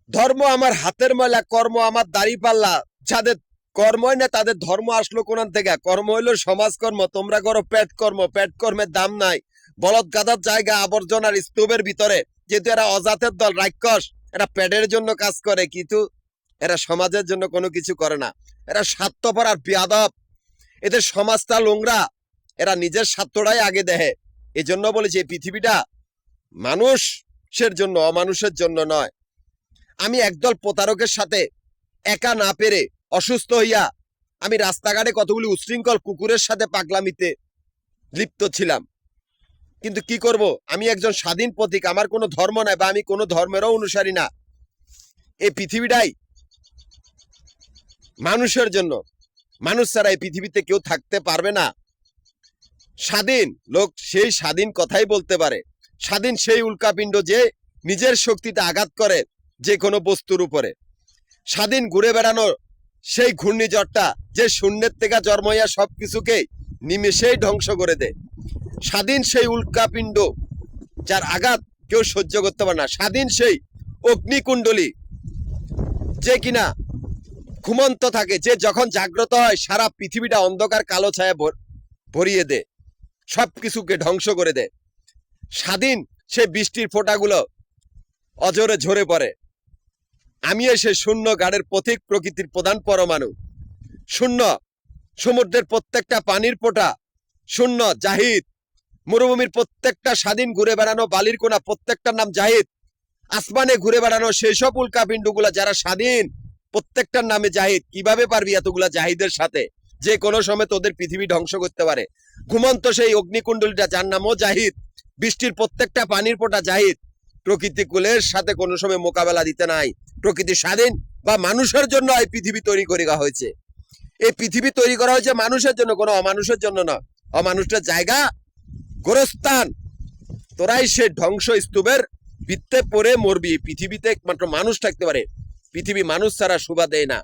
ধর্ম আমার হাতের ময়লা, কর্ম আমার দাড়ি পাল্লা। যাদের কর্মই না তাদের ধর্ম আসলো কোন থেকে? কর্ম হইলো সমাজকর্ম। তোমরা করো পেট কর্ম, পেট কর্মের দাম নাই। বলদ গাদার জায়গা আবর্জনার স্তূপের ভিতরে। যেহেতু এরা অজাতের দল, রাক্ষস, এরা পেটের জন্য কাজ করে, কিন্তু এরা সমাজের জন্য কোনো কিছু করে না। এরা স্বার্থপর আর বেয়াদব। এদের সমাজটা নোংরা। এরা নিজের স্বার্থটাই আগে দেখে। এই জন্য বলেছি এই পৃথিবীটা মানুষের জন্য, অমানুষের জন্য নয়। আমি একদল প্রতারকের সাথে একা না পেরে অসুস্থ হইয়া আমি রাস্তাঘাটে কতগুলি উশৃঙ্খল কুকুরের সাথে পাগলামিতে লিপ্ত ছিলাম। কিন্তু কি করব, আমি একজন স্বাধীন প্রতীক। আমার কোনো ধর্ম নাই, বা আমি কোনো ধর্মেরও অনুসারী না। এই পৃথিবীটাই মানুষের জন্য। মানুষ ছাড়া এই পৃথিবীতে কেউ থাকতে পারবে না। স্বাধীন লোক সেই স্বাধীন কথাই বলতে পারে। স্বাধীন সেই উল্কাপিণ্ড যে নিজের শক্তিতে আঘাত করে যে কোনো বস্তুর উপরে। স্বাধীন ঘুরে বেড়ানো সেই ঘূর্ণিঝড়টা যে শূন্যের থেকে জন্ম হইয়া সবকিছুকে নিমেষেই ধ্বংস করে দেয়। স্বাধীন সেই উল্কাপিণ্ড যার আঘাত কেউ সহ্য করতে পারে না। স্বাধীন সেই অগ্নিকুণ্ডলী যে কিনা ঘুমন্ত থাকে, যে যখন জাগ্রত হয় সারা পৃথিবীটা অন্ধকার কালো ছায়া ভরিয়ে দেয়, সবকিছুকে ধ্বংস করে দেয়। স্বাধীন সেই বৃষ্টির ফোঁটাগুলো অজরে ঝরে পড়ে। আমি এসে শূন্য গাড়ের পথিক, প্রকৃতির প্রধান পরমাণু। শূন্য সমুদ্রের প্রত্যেকটা পানির ফোঁটা, শূন্য জাহিদ। মরুভূমির প্রত্যেকটা স্বাধীন ঘুরে বেড়ানো বালির কোনা, প্রত্যেকটার নাম জাহিদ। আসমানে ঘুরে বেড়ানো সেই সব উল্কাপিণ্ডগুলা যারা স্বাধীন, প্রত্যেকটার নামে জাহিদ। কিভাবে পারবি এতগুলা জাহিদের সাথে? যে কোনো সময় তোদের পৃথিবী ধ্বংস করতে পারে। ঘুমন্ত সেই অগ্নিকুণ্ডলীটা যার নামও জাহিদ, বৃষ্টির প্রত্যেকটা পানির ফোঁটা জাহিদ। প্রকৃতি কুলের সাথে কোনো সময় মোকাবেলা দিতে নাই। প্রকৃতি স্বাধীন, বা মানুষের জন্য এই পৃথিবী তৈরি করা হয়েছে। এই পৃথিবী তৈরি করা হয়েছে মানুষের জন্য, কোনো অমানুষের জন্য না। অমানুষের জায়গা গোরস্থান। তোরাই সে ধ্বংস স্তূপের ভিত্তে পড়ে মরবি। পৃথিবীতে একমাত্র মানুষ থাকতে পারে। পৃথিবী মানুষ ছাড়া শোভা দেয় না।